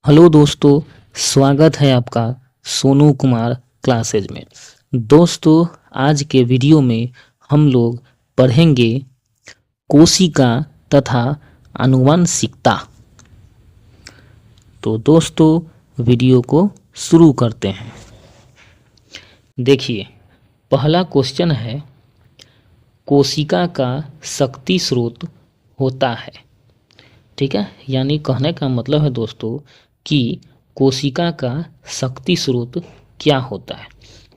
Hello दोस्तों, स्वागत है आपका सोनू कुमार क्लासेज में। दोस्तों, आज के वीडियो में हम लोग पढ़ेंगे कोशिका तथा आनुवंशिकता। तो दोस्तों, वीडियो को शुरू करते हैं। देखिए, पहला क्वेश्चन है, कोशिका का शक्ति स्रोत होता है। ठीक है, यानी कहने का मतलब है दोस्तों कि कोशिका का शक्ति स्रोत क्या होता है।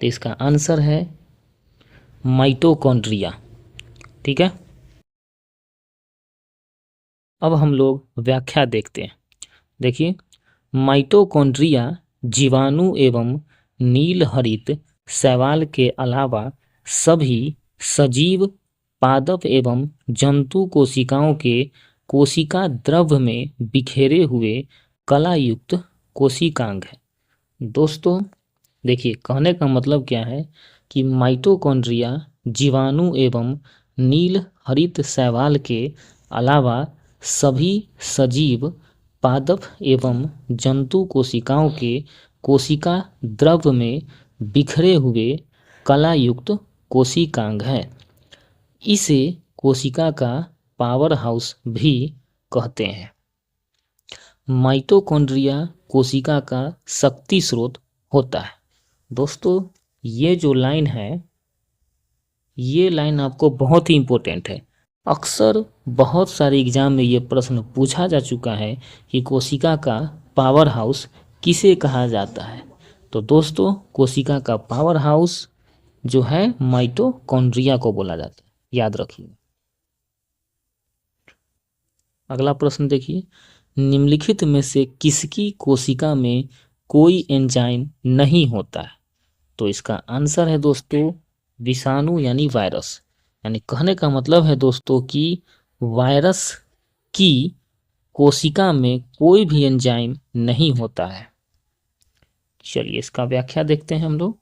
तो इसका आंसर है माइटोकॉन्ड्रिया। ठीक है, अब हम लोग व्याख्या देखते हैं। देखिए, माइटोकॉन्ड्रिया जीवाणु एवं नील हरित शैवाल के अलावा सभी सजीव पादप एवं जंतु कोशिकाओं के कोशिका द्रव्य में बिखेरे हुए कलायुक्त कोशिकांग है। दोस्तों देखिए, कहने का मतलब क्या है कि माइटोकॉन्ड्रिया जीवाणु एवं नील हरित शैवाल के अलावा सभी सजीव पादप एवं जंतु कोशिकाओं के कोशिका द्रव्य में बिखरे हुए कलायुक्त कोशिकांग है। इसे कोशिका का पावर हाउस भी कहते हैं। माइटोकॉन्ड्रिया कोशिका का शक्ति स्रोत होता है। दोस्तों, ये जो लाइन है, ये लाइन आपको बहुत ही इम्पोर्टेंट है। अक्सर बहुत सारे एग्जाम में ये प्रश्न पूछा जा चुका है कि कोशिका का पावर हाउस किसे कहा जाता है। तो दोस्तों, कोशिका का पावर हाउस जो है माइटोकॉन्ड्रिया को बोला जाता है, याद रखिए। अगला प्रश्न देखिए, निम्नलिखित में से किसकी कोशिका में कोई एंजाइम नहीं होता है। तो इसका आंसर है दोस्तों विषाणु यानी वायरस। यानी कहने का मतलब है दोस्तों कि वायरस की कोशिका में कोई भी एंजाइम नहीं होता है। चलिए इसका व्याख्या देखते हैं हम लोग।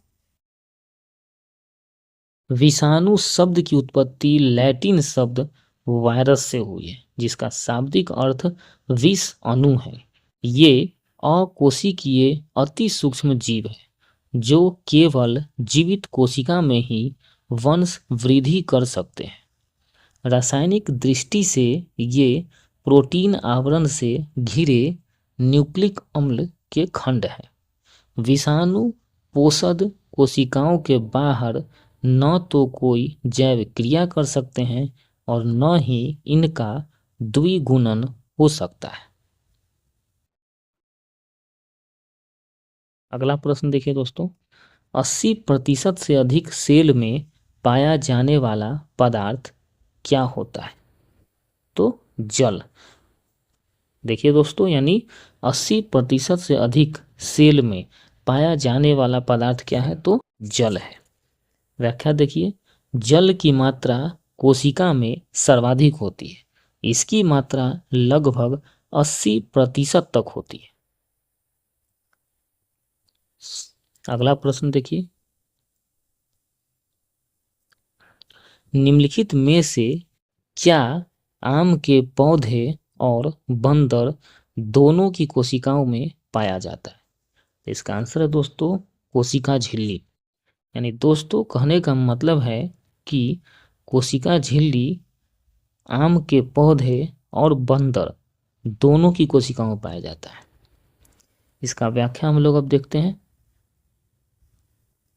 विषाणु शब्द की उत्पत्ति लैटिन शब्द वायरस से हुई है, जिसका शाब्दिक अर्थ विष अणु है। ये अकोशिकीय अति सूक्ष्म जीव है जो केवल जीवित कोशिका में ही वंश वृद्धि कर सकते हैं। रासायनिक दृष्टि से ये प्रोटीन आवरण से घिरे न्यूक्लिक अम्ल के खंड हैं। विषाणु पोषद कोशिकाओं के बाहर न तो कोई जैव क्रिया कर सकते हैं और न ही इनका द्विगुणन हो सकता है। अगला प्रश्न देखिए दोस्तों, 80% से अधिक सेल में पाया जाने वाला पदार्थ क्या होता है। तो जल। देखिए दोस्तों, यानी 80% से अधिक सेल में पाया जाने वाला पदार्थ क्या है, तो जल है। व्याख्या देखिए, जल की मात्रा कोशिका में सर्वाधिक होती है। इसकी मात्रा लगभग 80% तक होती है। अगला प्रश्न देखिए, निम्नलिखित में से क्या आम के पौधे और बंदर दोनों की कोशिकाओं में पाया जाता है। इसका आंसर है दोस्तों कोशिका झिल्ली। यानी दोस्तों कहने का मतलब है कि कोशिका झिल्ली आम के पौधे और बंदर दोनों की कोशिकाओं में पाया जाता है। इसका व्याख्या हम लोग अब देखते हैं।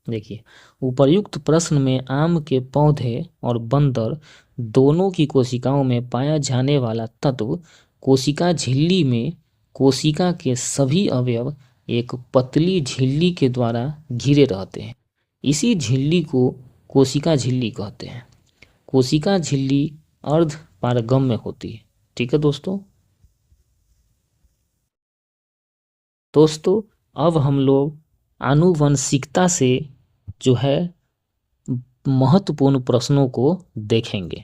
देखिए, उपर्युक्त प्रश्न में आम के पौधे और बंदर दोनों की कोशिकाओं में पाया जाने वाला तत्व कोशिका झिल्ली में कोशिका के सभी अवयव एक पतली झिल्ली के द्वारा घिरे रहते हैं। इसी झिल्ली को कोशिका झिल्ली कहते हैं। कोशिका झिल्ली अर्ध पारगम्य होती है। ठीक है दोस्तों। अब हम लोग आनुवंशिकता से जो है महत्वपूर्ण प्रश्नों को देखेंगे।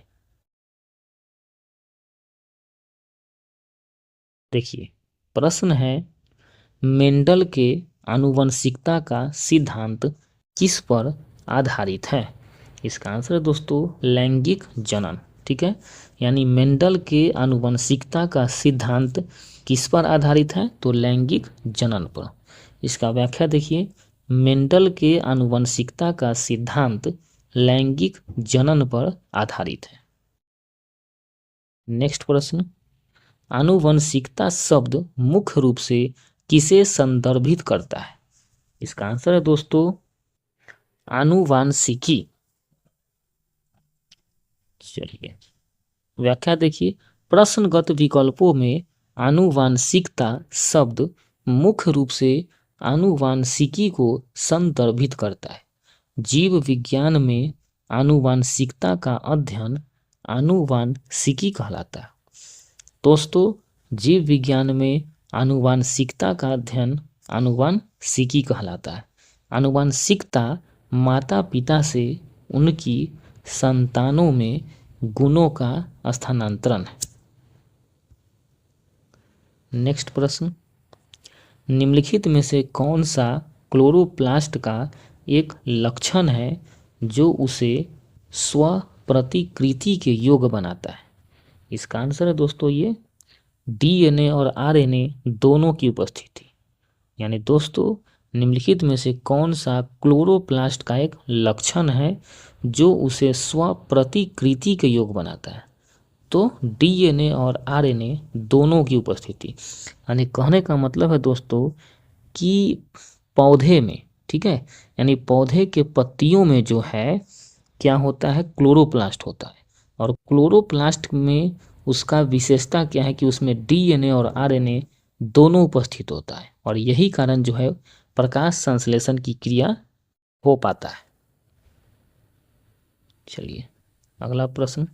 देखिए, प्रश्न है, मेंडल के आनुवंशिकता का सिद्धांत किस पर आधारित है। इसका आंसर है दोस्तों लैंगिक जनन। ठीक है। यानी मेंडल के आनुवंशिकता का सिद्धांत किस पर आधारित है, तो लैंगिक जनन पर। इसका व्याख्या देखिए, मेंडल के आनुवंशिकता का सिद्धांत लैंगिक जनन पर आधारित है। नेक्स्ट प्रश्न, आनुवंशिकता शब्द मुख्य रूप से किसे संदर्भित करता है? इसका आंसर है दोस्तों आनुवांशिकी। चलिए व्याख्या देखिए, प्रश्नगत विकल्पों में आनुवांशिकता शब्द मुख्य रूप से आनुवांशिकी को संदर्भित करता है। जीव विज्ञान में आनुवांशिकता का अध्ययन आनुवांशिकी कहलाता है। दोस्तों जीव विज्ञान में आनुवांशिकता का अध्ययन आनुवांशिकी कहलाता है। आनुवांशिकता माता पिता से उनकी संतानों में गुणों का स्थानांतरण है। नेक्स्ट प्रश्न, निम्नलिखित में से कौन सा क्लोरोप्लास्ट का एक लक्षण है जो उसे स्व प्रतिकृति के योग बनाता है? इसका आंसर है दोस्तों ये डीएनए और आरएनए दोनों की उपस्थिति। यानी दोस्तों निम्नलिखित में से कौन सा क्लोरोप्लास्ट का एक लक्षण है जो उसे स्व प्रतिकृति के योग बनाता है? तो डीएनए और आरएनए दोनों की उपस्थिति। यानी कहने का मतलब है दोस्तों कि पौधे में, ठीक है, यानी पौधे के पत्तियों में जो है क्या होता है, क्लोरोप्लास्ट होता है। और क्लोरोप्लास्ट में उसका विशेषता क्या है कि उसमें डीएनए और आरएनए दोनों उपस्थित होता है, और यही कारण जो है प्रकाश संश्लेषण की क्रिया हो पाता है। चलिए अगला प्रश्न,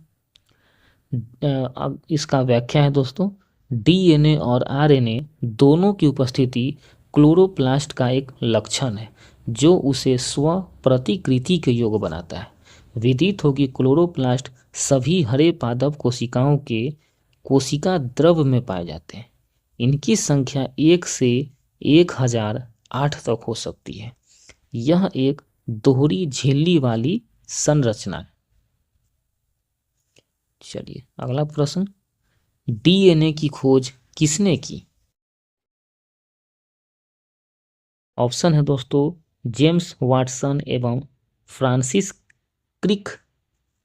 अब इसका व्याख्या है दोस्तों, डीएनए और आरएनए दोनों की उपस्थिति क्लोरोप्लास्ट का एक लक्षण है जो उसे स्व प्रतिकृति के योग बनाता है। विदित हो कि क्लोरोप्लास्ट सभी हरे पादप कोशिकाओं के कोशिका द्रव में पाए जाते हैं। इनकी संख्या 1 से 1008 तक हो सकती है। यह एक दोहरी झिल्ली वाली संरचना है। चलिए अगला प्रश्न, डीएनए की खोज किसने की? ऑप्शन है दोस्तों जेम्स वाटसन एवं फ्रांसिस क्रिक,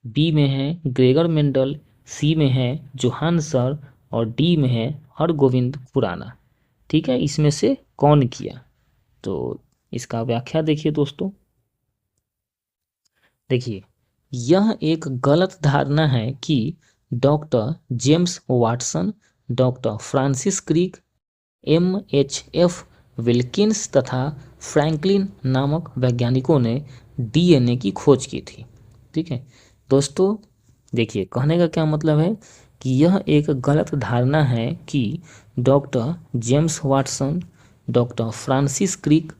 बी में है ग्रेगर मेंडल, सी में है जोहान सर और डी में है हरगोविंद खुराना। ठीक है, इसमें से कौन किया? तो इसका व्याख्या देखिए दोस्तों, देखिए यह एक गलत धारणा है कि doctor James Watson, doctor Francis Crick, MHF Wilkins तथा फ्रैंकलिन नामक वैज्ञानिकों ने डीएनए की खोज की थी। ठीक है दोस्तों, देखिए कहने का क्या मतलब है कि यह एक गलत धारणा है कि doctor James Watson, doctor Francis Crick,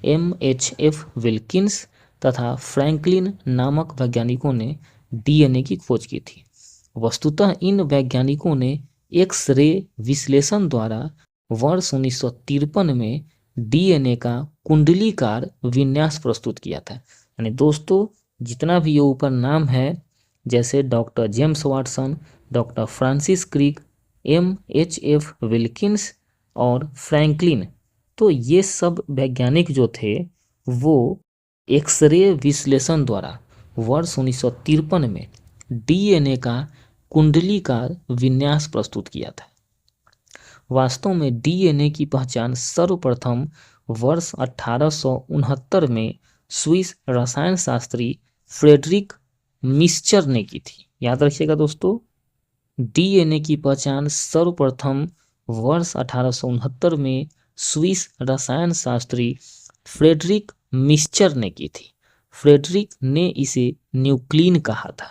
MHF Wilkins तथा फ्रैंकलिन नामक वैज्ञानिकों ने डीएनए की खोज की थी। वस्तुतः इन वैज्ञानिकों ने एक्स रे विश्लेषण द्वारा वर्ष 1953 में डीएनए का कुंडलीकार विन्यास प्रस्तुत किया था। यानी दोस्तों जितना भी ये ऊपर नाम है, जैसे doctor James Watson, doctor Francis Crick, MHF Wilkins और फ्रैंकलिन, तो ये सब वैज्ञानिक जो थे वो एक्सरे विश्लेषण द्वारा वर्ष 1953 में डीएनए का कुंडलीकार विन्यास प्रस्तुत किया था। वास्तव में डीएनए की पहचान सर्वप्रथम वर्ष 1869 में स्विस रसायन शास्त्री फ्रेडरिक मिस्चर ने की थी। याद रखिएगा दोस्तों, डीएनए की पहचान सर्वप्रथम वर्ष 1869 में स्विस रसायन शास्त्री फ्रेडरिक मिस्चर ने की थी। फ्रेडरिक ने इसे न्यूक्लिन कहा था।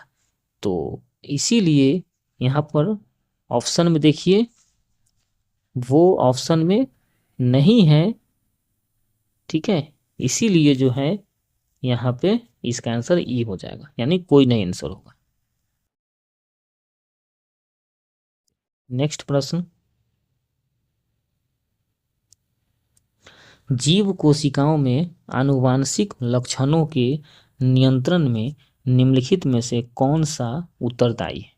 तो इसीलिए यहाँ पर ऑप्शन में देखिए वो ऑप्शन में नहीं है। ठीक है, इसीलिए जो है यहाँ पे इसका आंसर ई हो जाएगा, यानी कोई नहीं आंसर होगा। नेक्स्ट प्रश्न, जीव कोशिकाओं में आनुवांशिक लक्षणों के नियंत्रण में निम्नलिखित में से कौन सा उत्तरदायी है?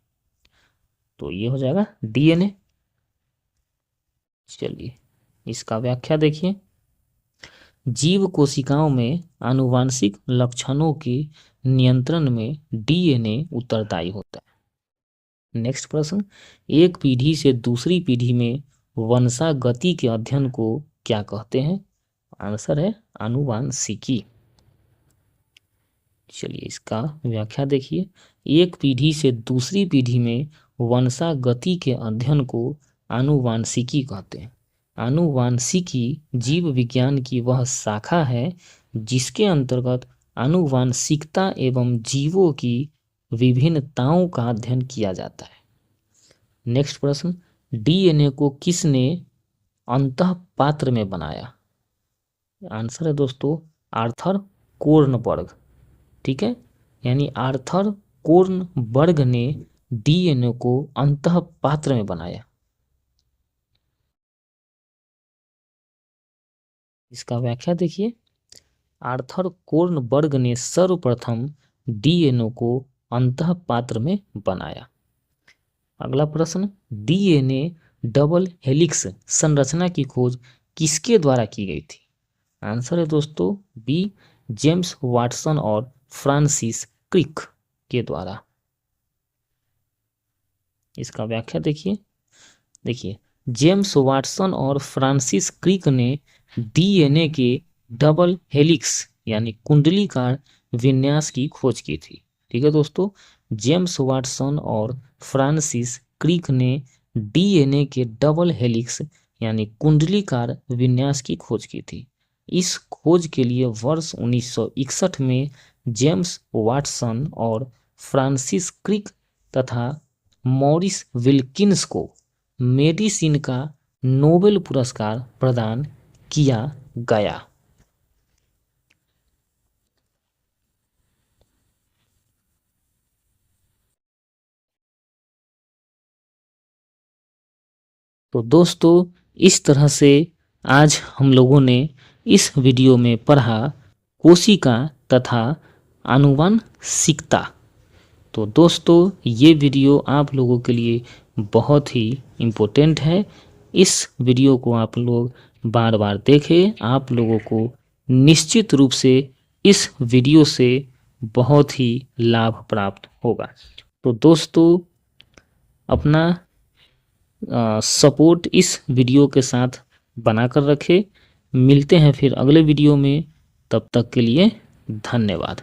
तो ये हो जाएगा डीएनए। चलिए इसका व्याख्या देखिए। जीव कोशिकाओं में आनुवांशिक लक्षणों के नियंत्रण में डीएनए उत्तरदायी होता है। नेक्स्ट प्रश्न, एक पीढ़ी से दूसरी पीढ़ी में वंशागति के अध्ययन को क्या कहते हैं? आंसर है आनुवांशिकी। चलिए इसका व्याख्या देखिए। एक पीढ़ी से दूसरी पीढ़ी में वंशागति के अध्ययन को आनुवांशिकी कहते हैं। आनुवांशिकी जीव विज्ञान की वह शाखा है जिसके अंतर्गत आनुवांशिकता एवं जीवों की विभिन्नताओं का अध्ययन किया जाता है। नेक्स्ट प्रश्न, डीएनए को किसने अंतःपात्र में बनाया? आंसर है दोस्तों आर्थर कोर्नबर्ग। ठीक है, यानी आर्थर कोर्नबर्ग ने डीएनए को अंतःपात्र में बनाया। इसका व्याख्या देखिए। आर्थर कोर्नबर्ग ने सर्वप्रथम डीएनए को अंतःपात्र में बनाया। अगला प्रश्न, डीएनए डबल हेलिक्स संरचना की खोज किसके द्वारा की गई थी? आंसर है दोस्तों बी जेम्स वाटसन और फ्रांसिस क्रिक के द्वारा। इसका व्याख्या देखिए जेम्स वाटसन और फ्रांसिस क्रिक ने डीएनए के डबल हेलिक्स यानी कुंडलीकार विन्यास की खोज की थी। ठीक है दोस्तों, जेम्स वाटसन और फ्रांसिस क्रिक ने डीएनए के डबल हेलिक्स यानी कुंडलीकार विन्यास की खोज की थी। इस खोज के लिए वर्ष 1961 में जेम्स वाटसन और फ्रांसिस क्रिक तथा मॉरिस विल्किंस को मेडिसिन का नोबेल पुरस्कार प्रदान किया गया। तो दोस्तों इस तरह से आज हम लोगों ने इस वीडियो में पढ़ा कोशिका तथा आनुवंशिकता। तो दोस्तों ये वीडियो आप लोगों के लिए बहुत ही इम्पोर्टेंट है। इस वीडियो को आप लोग बार बार देखें, आप लोगों को निश्चित रूप से इस वीडियो से बहुत ही लाभ प्राप्त होगा। तो दोस्तों अपना सपोर्ट इस वीडियो के साथ बनाकर रखें। मिलते हैं फिर अगले वीडियो में, तब तक के लिए धन्यवाद।